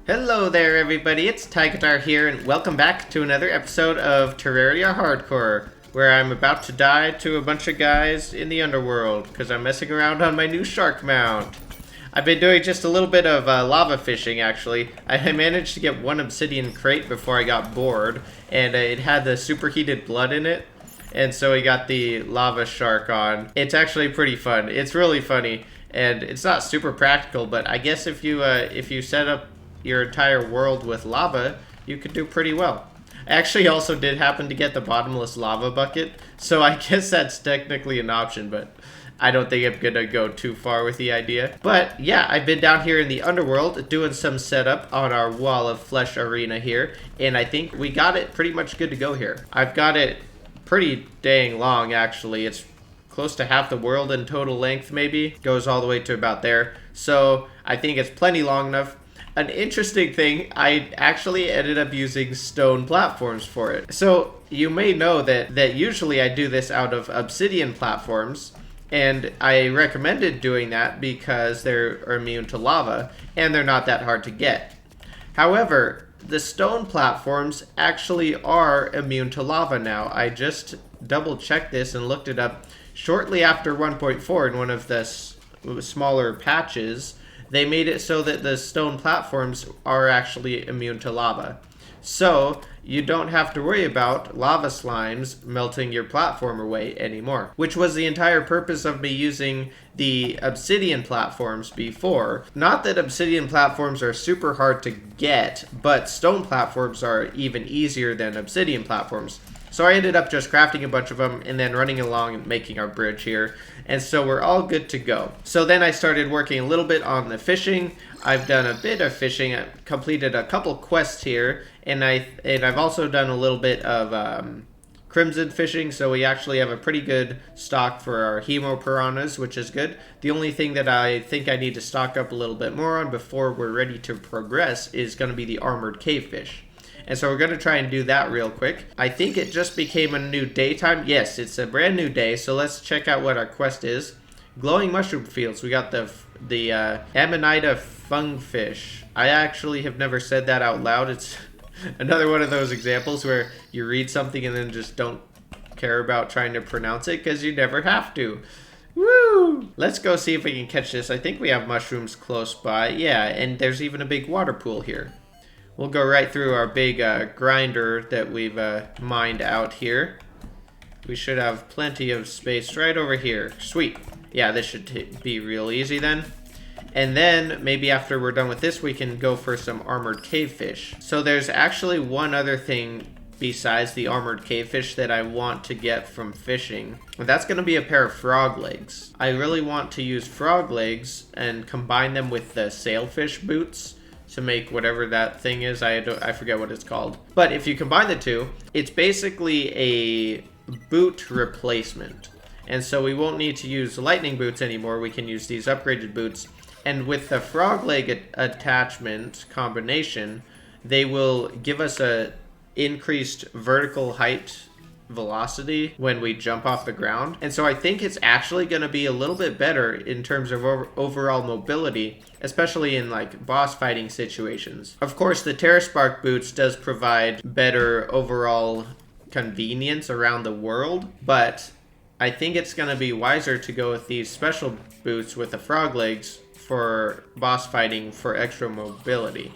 Hello there everybody, it's Tigitar here, and welcome back to another episode of Terraria Hardcore, where I'm about to die to a bunch of guys in the underworld, because I'm messing around on my new shark mount. I've been doing just a little bit of lava fishing, actually. I managed to get one obsidian crate before I got bored, and it had the superheated blood in it, and so we got the lava shark on. It's actually pretty fun. It's really funny, and it's not super practical, but I guess if you set up your entire world with lava, you could do pretty well. I actually also did happen to get the bottomless lava bucket, so I guess that's technically an option, but I don't think I'm gonna go too far with the idea. But yeah, I've been down here in the underworld doing some setup on our wall of flesh arena here, and I think we got it pretty much good to go here. I've got it pretty dang long, actually. It's close to half the world in total length, maybe. Goes all the way to about there. So I think it's plenty long enough. An interesting thing, I actually ended up using stone platforms for it. So you may know that usually I do this out of obsidian platforms, and I recommended doing that because they're immune to lava and they're not that hard to get. However, the stone platforms actually are immune to lava now. I just double checked this and looked it up shortly after 1.4 in one of the smaller patches. They made it so that the stone platforms are actually immune to lava. So you don't have to worry about lava slimes melting your platform away anymore. Which was the entire purpose of me using the obsidian platforms before. Not that obsidian platforms are super hard to get, but stone platforms are even easier than obsidian platforms. So I ended up just crafting a bunch of them and then running along and making our bridge here. And so we're all good to go. So then I started working a little bit on the fishing. I've done a bit of fishing. I've completed a couple quests here. And I've also done a little bit of crimson fishing. So we actually have a pretty good stock for our hemo piranhas, which is good. The only thing that I think I need to stock up a little bit more on before we're ready to progress is going to be the armored cavefish. And so we're going to try and do that real quick. I think it just became a new daytime. Yes, it's a brand new day. So let's check out what our quest is. Glowing mushroom fields. We got the Amanita fungfish. I actually have never said that out loud. It's another one of those examples where you read something and then just don't care about trying to pronounce it because you never have to. Woo! Let's go see if we can catch this. I think we have mushrooms close by. Yeah, and there's even a big water pool here. We'll go right through our big grinder that we've mined out here. We should have plenty of space right over here. Sweet. Yeah, this should be real easy then. And then, maybe after we're done with this, we can go for some armored cavefish. So there's actually one other thing besides the armored cavefish that I want to get from fishing. And that's going to be a pair of frog legs. I really want to use frog legs and combine them with the sailfish boots to make whatever that thing is. I forget what it's called. But if you combine the two, it's basically a boot replacement. And so we won't need to use lightning boots anymore. We can use these upgraded boots. And with the frog leg attachment combination, they will give us a increased vertical height velocity when we jump off the ground. And so I think it's actually going to be a little bit better in terms of overall mobility, especially in like boss fighting situations. Of course, the TerraSpark boots does provide better overall convenience around the world, but I think it's going to be wiser to go with these special boots with the frog legs for boss fighting for extra mobility.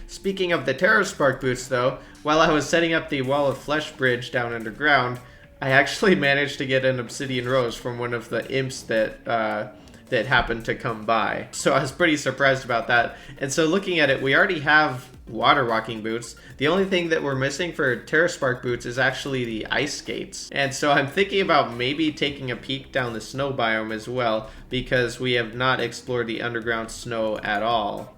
Speaking of the TerraSpark boots, though, while I was setting up the Wall of Flesh bridge down underground, I actually managed to get an obsidian rose from one of the imps that happened to come by. So I was pretty surprised about that. And so looking at it, we already have water walking boots. The only thing that we're missing for TerraSpark boots is actually the ice skates. And so I'm thinking about maybe taking a peek down the snow biome as well, because we have not explored the underground snow at all.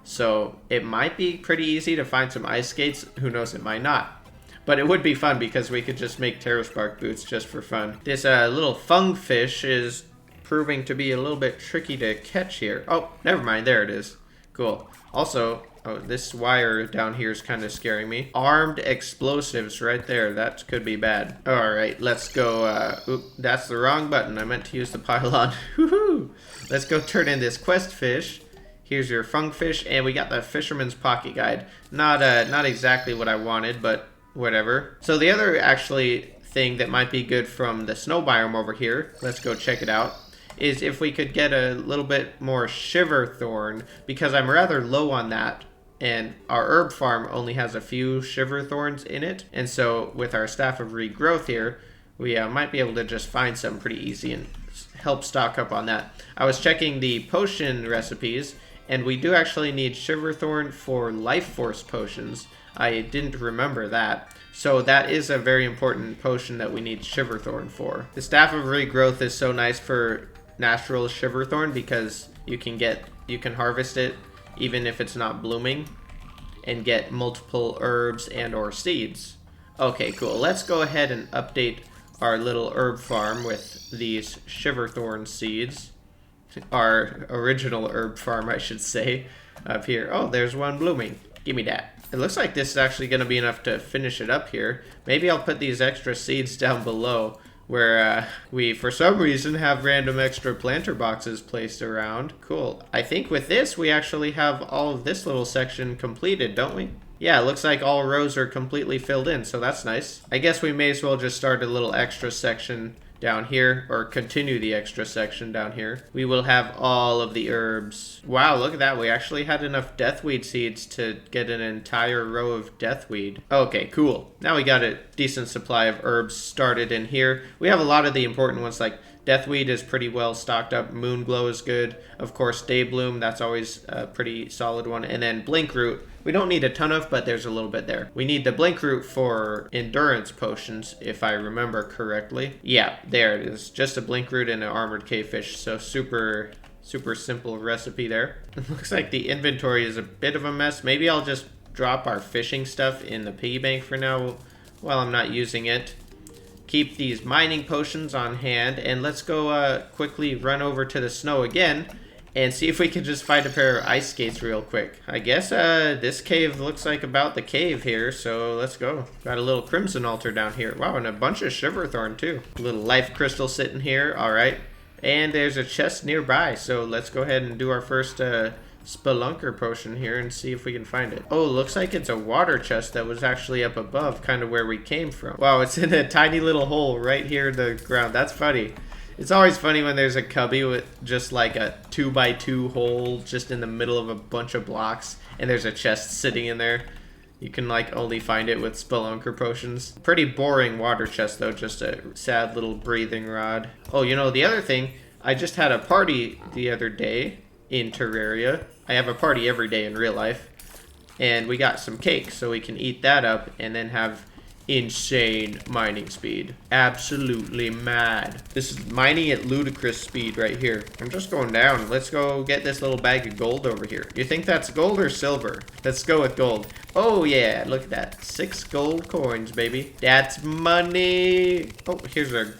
So it might be pretty easy to find some ice skates. Who knows, it might not. But it would be fun because we could just make TerraSpark boots just for fun. This little fungfish is proving to be a little bit tricky to catch here. Oh, never mind. There it is. Cool. Also, oh, this wire down here is kind of scaring me. Armed explosives right there. That could be bad. All right, let's go. Oop, that's the wrong button. I meant to use the pylon. Woohoo! Let's go turn in this quest fish. Here's your funkfish, and we got the Fisherman's Pocket Guide. Not exactly what I wanted, but whatever. So the other actually thing that might be good from the snow biome over here, let's go check it out, is if we could get a little bit more shiver thorn, because I'm rather low on that, and our herb farm only has a few shiver thorns in it. And so with our staff of regrowth here, we might be able to just find some pretty easy and help stock up on that. I was checking the potion recipes, and we do actually need Shiverthorn for life force potions. I didn't remember that. So that is a very important potion that we need Shiverthorn for. The Staff of Regrowth is so nice for natural Shiverthorn because you can harvest it even if it's not blooming and get multiple herbs and or seeds. Okay, cool. Let's go ahead and update our little herb farm with these Shiverthorn seeds. Our original herb farm, I should say, up here. Oh, there's one blooming. Give me that. It looks like this is actually going to be enough to finish it up here. Maybe I'll put these extra seeds down below where we, for some reason, have random extra planter boxes placed around. Cool. I think with this, we actually have all of this little section completed, don't we? Yeah, it looks like all rows are completely filled in, so that's nice. I guess we may as well just start a little extra section down here, or continue the extra section down here. We will have all of the herbs. Wow, look at that. We actually had enough deathweed seeds to get an entire row of deathweed. Okay, cool. Now we got a decent supply of herbs started in here. We have a lot of the important ones, like deathweed is pretty well stocked up. Moonglow is good. Of course, Daybloom, that's always a pretty solid one. And then Blinkroot. We don't need a ton of, but there's a little bit there. We need the Blinkroot for endurance potions, if I remember correctly. Yeah, there it is. Just a Blinkroot and an armored cavefish. So super simple recipe there. It looks like the inventory is a bit of a mess. Maybe I'll just drop our fishing stuff in the piggy bank for now while I'm not using it. Keep these mining potions on hand, and let's go quickly run over to the snow again and see if we can just find a pair of ice skates real quick. I guess this cave looks like about the cave here, so let's go. Got a little crimson altar down here. Wow, and a bunch of Shiverthorn too. A little life crystal sitting here, all right. And there's a chest nearby, so let's go ahead and do our first spelunker potion here and see if we can find it. Oh, looks like it's a water chest that was actually up above, kind of where we came from. Wow, it's in a tiny little hole right here in the ground. That's funny. It's always funny when there's a cubby with just like a 2x2 hole just in the middle of a bunch of blocks, and there's a chest sitting in there. You can like only find it with spelunker potions. Pretty boring water chest though, just a sad little breathing rod. Oh, you know, the other thing, I just had a party the other day in Terraria. I have a party every day in real life. And we got some cake, so we can eat that up and then have insane mining speed. Absolutely mad. This is mining at ludicrous speed right here. I'm just going down. Let's go get this little bag of gold over here. You think that's gold or silver? Let's go with gold. Oh yeah, look at that. 6 gold coins, baby. That's money. Oh, here's a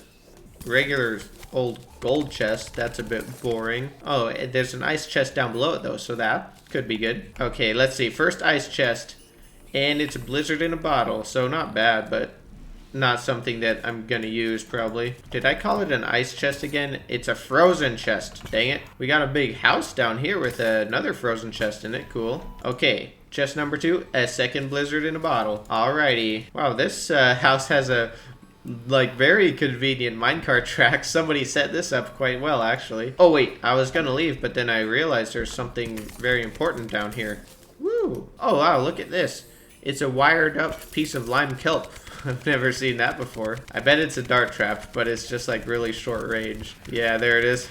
regular old gold chest. That's a bit boring. Oh, there's an ice chest down below it though, so that could be good. Okay, let's see. First ice chest. And it's a blizzard in a bottle, so not bad, but not something that I'm gonna use probably. Did I call it an ice chest again? It's a frozen chest, dang it. We got a big house down here with another frozen chest in it, cool. Okay, chest number 2, a second blizzard in a bottle. Alrighty. Wow, this house has a like very convenient minecart track. Somebody set this up quite well actually. Oh wait, I was gonna leave, but then I realized there's something very important down here. Woo! Oh wow, look at this. It's a wired up piece of lime kelp. I've never seen that before. I bet it's a dart trap, but it's just like really short range. Yeah, there it is.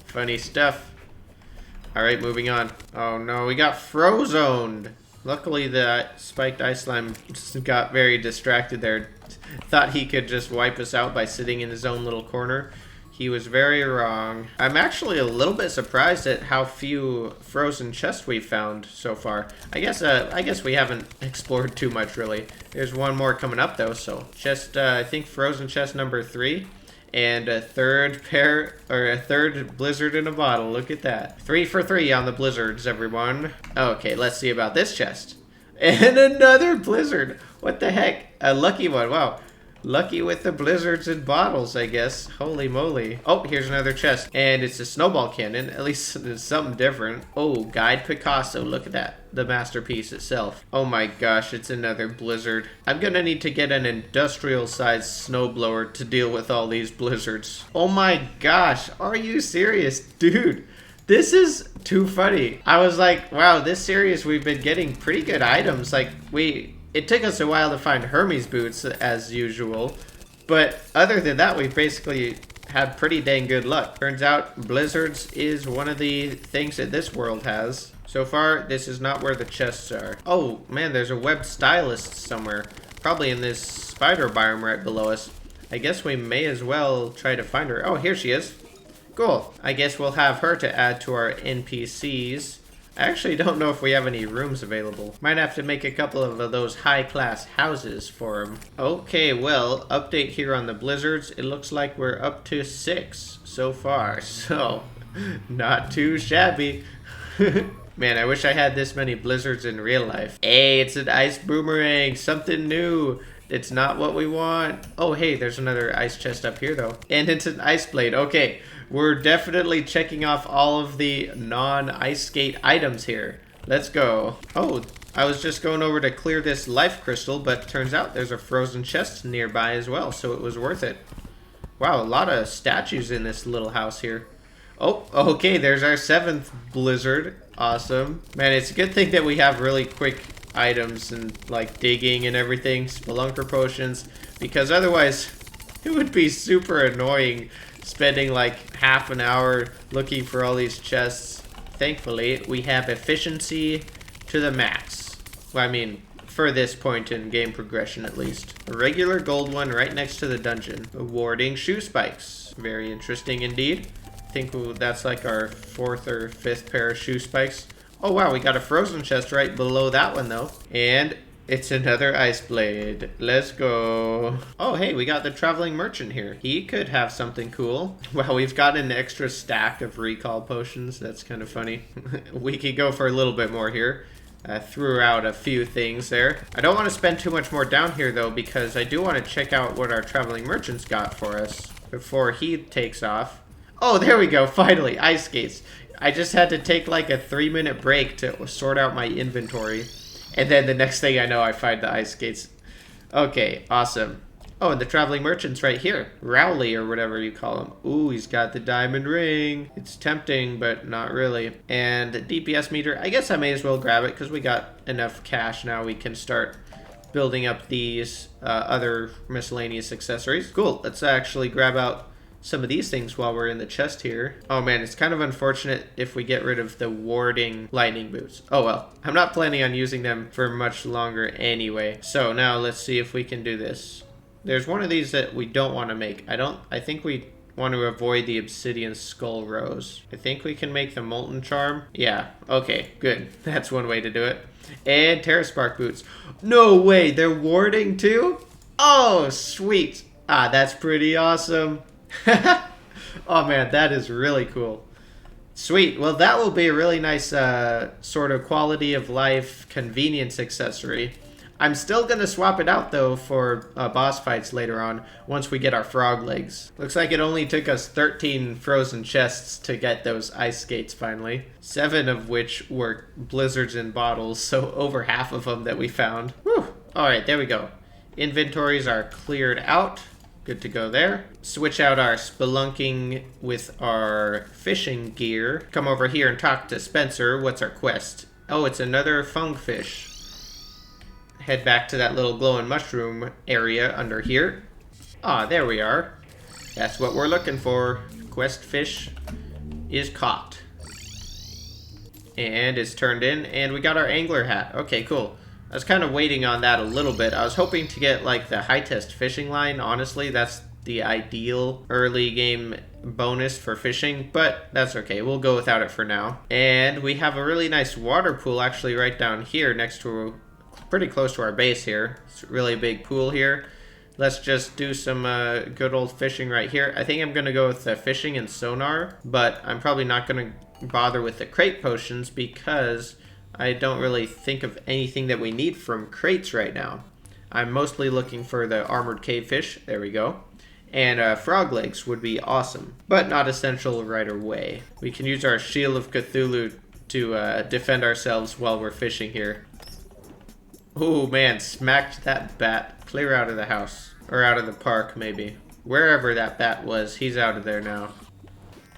Funny stuff. Alright, moving on. Oh no, we got frozoned. Luckily the spiked ice slime just got very distracted there. Thought he could just wipe us out by sitting in his own little corner. He was very wrong. I'm actually a little bit surprised at how few frozen chests we found so far. I guess we haven't explored too much really. There's one more coming up though, so chest I think frozen chest number 3 and a third blizzard in a bottle. Look at that. 3 for 3 on the blizzards, everyone. Okay, let's see about this chest. And another blizzard. What the heck? A lucky one. Wow. Lucky with the blizzards and bottles, I guess. Holy moly. Oh, here's another chest. And it's a snowball cannon. At least it's something different. Oh, Guide Picasso. Look at that. The masterpiece itself. Oh my gosh, it's another blizzard. I'm gonna need to get an industrial-sized snowblower to deal with all these blizzards. Oh my gosh, are you serious? Dude, this is too funny. I was like, wow, this series we've been getting pretty good items. Like, it took us a while to find Hermes boots, as usual. But other than that, we've basically had pretty dang good luck. Turns out blizzards is one of the things that this world has. So far, this is not where the chests are. Oh, man, there's a web stylist somewhere. Probably in this spider biome right below us. I guess we may as well try to find her. Oh, here she is. Cool. I guess we'll have her to add to our NPCs. I actually don't know if we have any rooms available. Might have to make a couple of those high-class houses for them. Okay, well, update here on the blizzards. It looks like we're up to 6 so far. So, not too shabby. Man, I wish I had this many blizzards in real life. Hey, it's an ice boomerang. Something new. It's not what we want. Oh, hey, there's another ice chest up here, though. And it's an ice blade. Okay, we're definitely checking off all of the non-ice skate items here. Let's go. Oh, I was just going over to clear this life crystal, but turns out there's a frozen chest nearby as well, so it was worth it. Wow, a lot of statues in this little house here. Oh, okay, there's our 7th blizzard. Awesome. Man, it's a good thing that we have really quick items and like digging and everything, spelunker potions, because otherwise it would be super annoying spending like half an hour looking for all these chests. Thankfully, we have efficiency to the max. Well, I mean, for this point in game progression at least. A regular gold one right next to the dungeon. Awarding shoe spikes. Very interesting indeed. I think that's like our 4th or 5th pair of shoe spikes. Oh wow, we got a frozen chest right below that one though. And it's another ice blade. Let's go. Oh hey, we got the traveling merchant here. He could have something cool. Wow, we've got an extra stack of recall potions. That's kind of funny. We could go for a little bit more here. Threw out a few things there. I don't want to spend too much more down here though, because I do want to check out what our traveling merchant's got for us before he takes off. Oh, there we go. Finally, ice skates. I just had to take like a 3-minute break to sort out my inventory. And then the next thing I know, I find the ice skates. Okay, awesome. Oh, and the traveling merchant's right here. Rowley, or whatever you call him. Ooh, he's got the diamond ring. It's tempting, but not really. And the DPS meter, I guess I may as well grab it because we got enough cash now. We can start building up these other miscellaneous accessories. Cool, let's actually grab out some of these things while we're in the chest here. Oh man, it's kind of unfortunate if we get rid of the warding lightning boots. Oh well, I'm not planning on using them for much longer anyway. So now let's see if we can do this. There's one of these that we don't want to make. I think we want to avoid the obsidian skull rose. I think we can make the molten charm. Yeah, okay, good. That's one way to do it. And Terra Spark boots. No way, they're warding too? Oh, sweet. Ah, that's pretty awesome. Oh man, that is really cool. Sweet. Well, that will be a really nice sort of quality of life convenience accessory. I'm still going to swap it out though for boss fights later on once we get our frog legs. Looks like it only took us 13 frozen chests to get those ice skates finally. 7 of which were blizzards in bottles, so over half of them that we found. Whew. Alright, there we go. Inventories are cleared out. Good to go there. Switch out our spelunking with our fishing gear. Come over here and talk to Spencer. What's our quest? Oh, it's another funkfish. Head back to that little glowing mushroom area under here. Ah, there we are. That's what we're looking for. Quest fish is caught. And it's turned in, and we got our angler hat. Okay, cool. I was kind of waiting on that a little bit. I was hoping to get like the high test fishing line. Honestly, that's the ideal early game bonus for fishing, but that's okay. We'll go without it for now. And we have a really nice water pool actually right down here next to, pretty close to our base here. It's a really big pool here. Let's just do some good old fishing right here. I think I'm going to go with the fishing and sonar, but I'm probably not going to bother with the crate potions because I don't really think of anything that we need from crates right now. I'm mostly looking for the armored cavefish. There we go. And frog legs would be awesome, but not essential right away. We can use our Shield of Cthulhu to defend ourselves while we're fishing here. Oh man, smacked that bat clear out of the house. Or out of the park, maybe. Wherever that bat was, he's out of there now.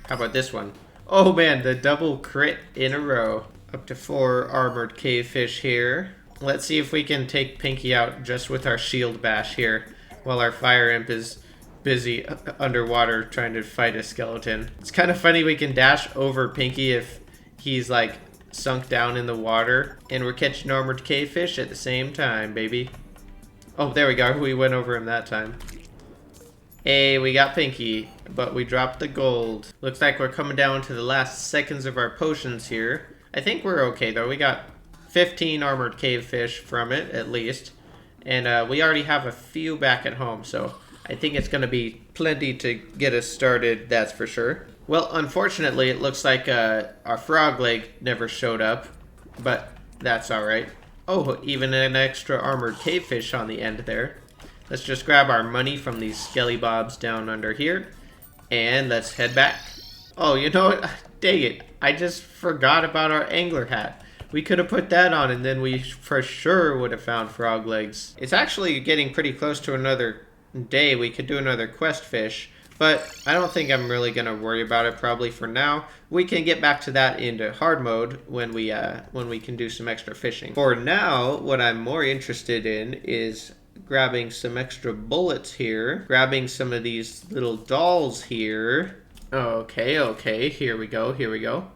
How about this one? Oh man, the double crit in a row. Up to 4 armored cavefish here. Let's see if we can take Pinky out just with our shield bash here, while our fire imp is busy underwater trying to fight a skeleton. It's kind of funny we can dash over Pinky if he's like sunk down in the water, and we're catching armored cavefish at the same time, baby. Oh, there we go. We went over him that time. Hey, we got Pinky, but we dropped the gold. Looks like we're coming down to the last seconds of our potions here. I think we're okay though. We got 15 armored cavefish from it at least, and we already have a few back at home, so I think it's going to be plenty to get us started, that's for sure. Well, unfortunately, it looks like our frog leg never showed up, but that's alright. Oh, even an extra armored cavefish on the end there. Let's just grab our money from these skelly bobs down under here, and let's head back. Oh, you know what? Dang it. I just forgot about our angler hat. We could have put that on, and then we for sure would have found frog legs. It's actually getting pretty close to another day. We could do another quest fish, but I don't think I'm really going to worry about it probably for now. We can get back to that into hard mode when we can do some extra fishing. For now, what I'm more interested in is grabbing some extra bullets here, grabbing some of these little dolls here. Okay, here we go.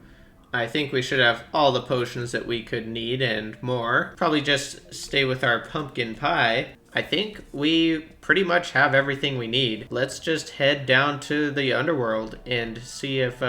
I think we should have all the potions that we could need and more. Probably just stay with our pumpkin pie. I think we pretty much have everything we need. Let's just head down to the underworld and see if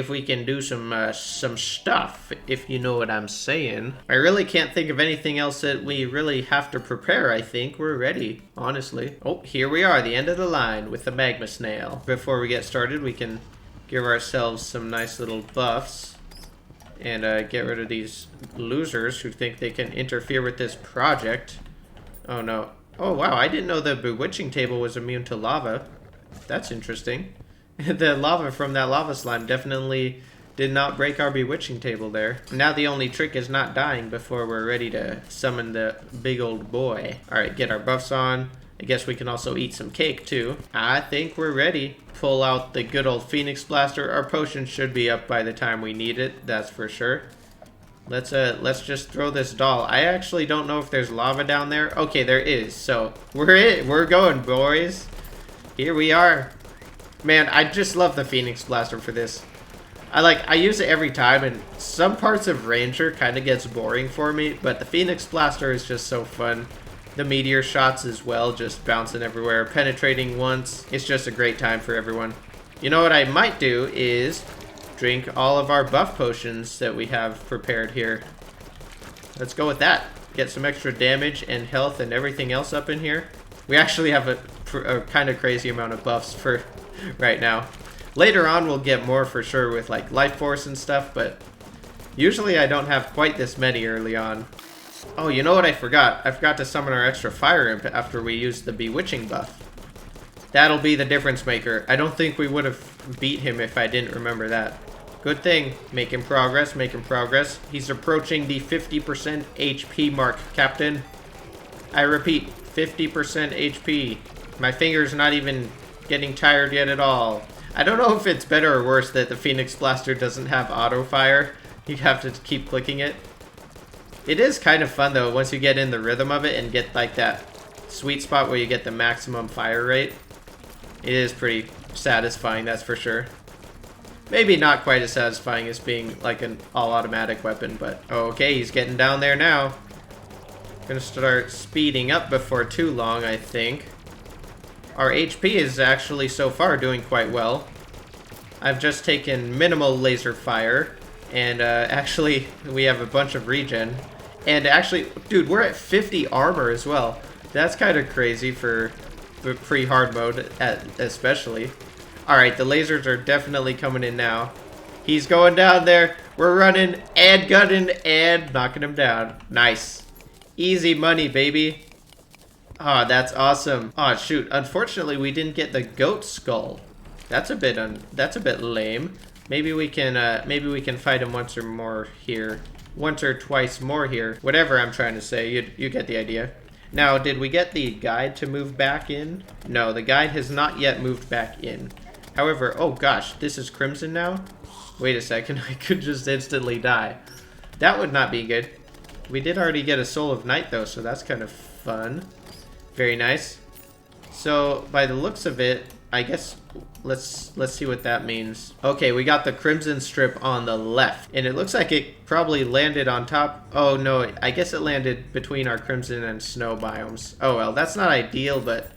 we can do some stuff, if you know what I'm saying. I really can't think of anything else that we really have to prepare. I think we're ready, honestly. Oh, here we are, the end of the line with the magma snail. Before we get started, we can give ourselves some nice little buffs and get rid of these losers who think they can interfere with this project. Oh no. Oh wow, I didn't know the bewitching table was immune to lava. That's interesting. The lava from that lava slime definitely did not break our bewitching table there. Now the only trick is not dying before we're ready to summon the big old boy. Alright, get our buffs on. I guess we can also eat some cake too. I think we're ready. Pull out the good old Phoenix Blaster. Our potion should be up by the time we need it, that's for sure. Let's just throw this doll. I actually don't know if there's lava down there. Okay, there is. So we're going, boys. Here we are. Man, I just love the Phoenix Blaster for this. I use it every time, and some parts of Ranger kind of gets boring for me, but the Phoenix Blaster is just so fun. The meteor shots as well, just bouncing everywhere, penetrating once. It's just a great time for everyone. You know what I might do is drink all of our buff potions that we have prepared here. Let's go with that. Get some extra damage and health and everything else up in here. We actually have a kind of crazy amount of buffs for right now. Later on we'll get more for sure with like life force and stuff, but usually I don't have quite this many early on. Oh, you know what I forgot? I forgot to summon our extra fire imp after we used the bewitching buff. That'll be the difference maker. I don't think we would have beat him if I didn't remember that. Good thing. Making progress, making progress. He's approaching the 50% HP mark, Captain. I repeat, 50% HP. My finger's not even getting tired yet at all. I don't know if it's better or worse that the Phoenix Blaster doesn't have auto fire. You have to keep clicking it. It is kind of fun though once you get in the rhythm of it and get like that sweet spot where you get the maximum fire rate. It is pretty satisfying, that's for sure. Maybe not quite as satisfying as being like an all-automatic weapon, but okay, he's getting down there now. Gonna start speeding up before too long, I think. Our HP is actually so far doing quite well. I've just taken minimal laser fire, and actually we have a bunch of regen. And actually, dude, we're at 50 armor as well. That's kind of crazy for pre-hard mode, especially. Alright, the lasers are definitely coming in now. He's going down there. We're running and gunning and knocking him down. Nice. Easy money, baby. Oh, that's awesome. Oh, shoot. Unfortunately, we didn't get the goat skull. That's a bit lame. Maybe we can fight him once or more here. Once or twice more here. Whatever I'm trying to say, you get the idea. Now, did we get the guide to move back in? No, the guide has not yet moved back in. However, oh gosh, this is Crimson now? Wait a second, I could just instantly die. That would not be good. We did already get a Soul of Night though, so that's kind of fun. Very nice. So, by the looks of it, I guess let's see what that means. Okay, we got the Crimson strip on the left, and it looks like it probably landed on top. Oh no, I guess it landed between our Crimson and Snow biomes. Oh well, that's not ideal, but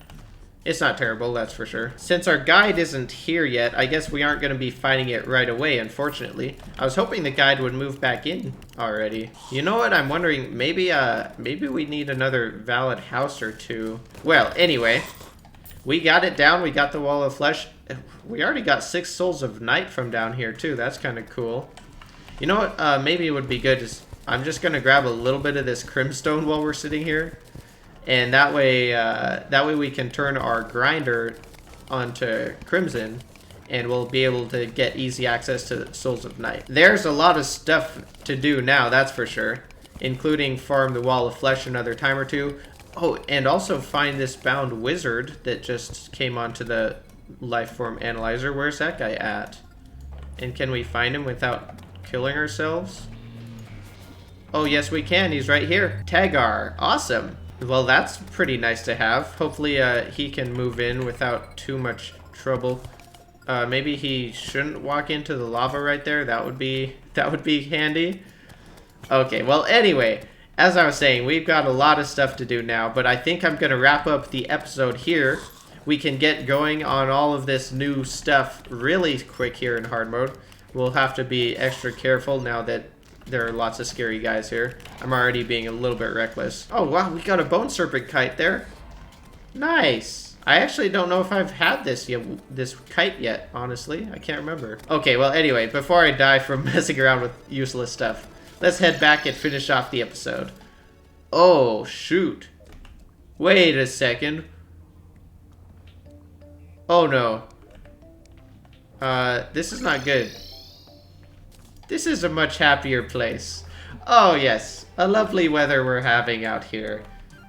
it's not terrible, that's for sure. Since our guide isn't here yet, I guess we aren't going to be fighting it right away, unfortunately. I was hoping the guide would move back in already. You know what, I'm wondering, maybe we need another valid house or two. Well, anyway, we got it down, we got the Wall of Flesh. We already got 6 Souls of Night from down here too, that's kind of cool. You know what, maybe it would be good, I'm just going to grab a little bit of this Crimstone while we're sitting here. And that way we can turn our grinder onto Crimson, and we'll be able to get easy access to Souls of Night. There's a lot of stuff to do now, that's for sure, including farm the Wall of Flesh another time or two. Oh, and also find this bound wizard that just came onto the Lifeform Analyzer. Where's that guy at? And can we find him without killing ourselves? Oh, yes we can. He's right here. Tagar. Awesome. Well, that's pretty nice to have. Hopefully he can move in without too much trouble. Maybe he shouldn't walk into the lava right there. That would be handy. Okay, well anyway, as I was saying, we've got a lot of stuff to do now, but I think I'm going to wrap up the episode here. We can get going on all of this new stuff really quick here in hard mode. We'll have to be extra careful now that there are lots of scary guys here. I'm already being a little bit reckless. Oh wow, we got a Bone Serpent kite there. Nice. I actually don't know if I've had this kite yet, honestly. I can't remember. Okay, well anyway, before I die from messing around with useless stuff, let's head back and finish off the episode. Oh, shoot. Wait a second. Oh no. This is not good. This is a much happier place. Oh yes, a lovely weather we're having out here.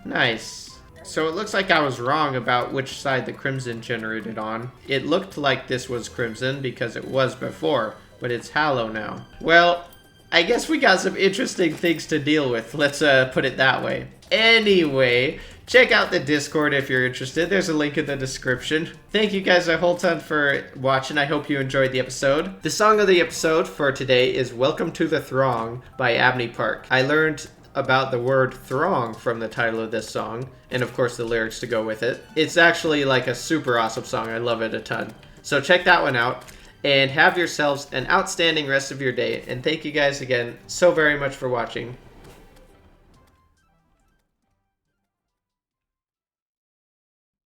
Nice. So it looks like I was wrong about which side the Crimson generated on. It looked like this was Crimson because it was before, but it's Hallow now. Well, I guess we got some interesting things to deal with, let's put it that way. Anyway, check out the Discord if you're interested. There's a link in the description. Thank you guys a whole ton for watching. I hope you enjoyed the episode. The song of the episode for today is Welcome to the Throng by Abney Park. I learned about the word throng from the title of this song, and of course the lyrics to go with it. It's actually like a super awesome song. I love it a ton. So check that one out, and have yourselves an outstanding rest of your day. And thank you guys again so very much for watching.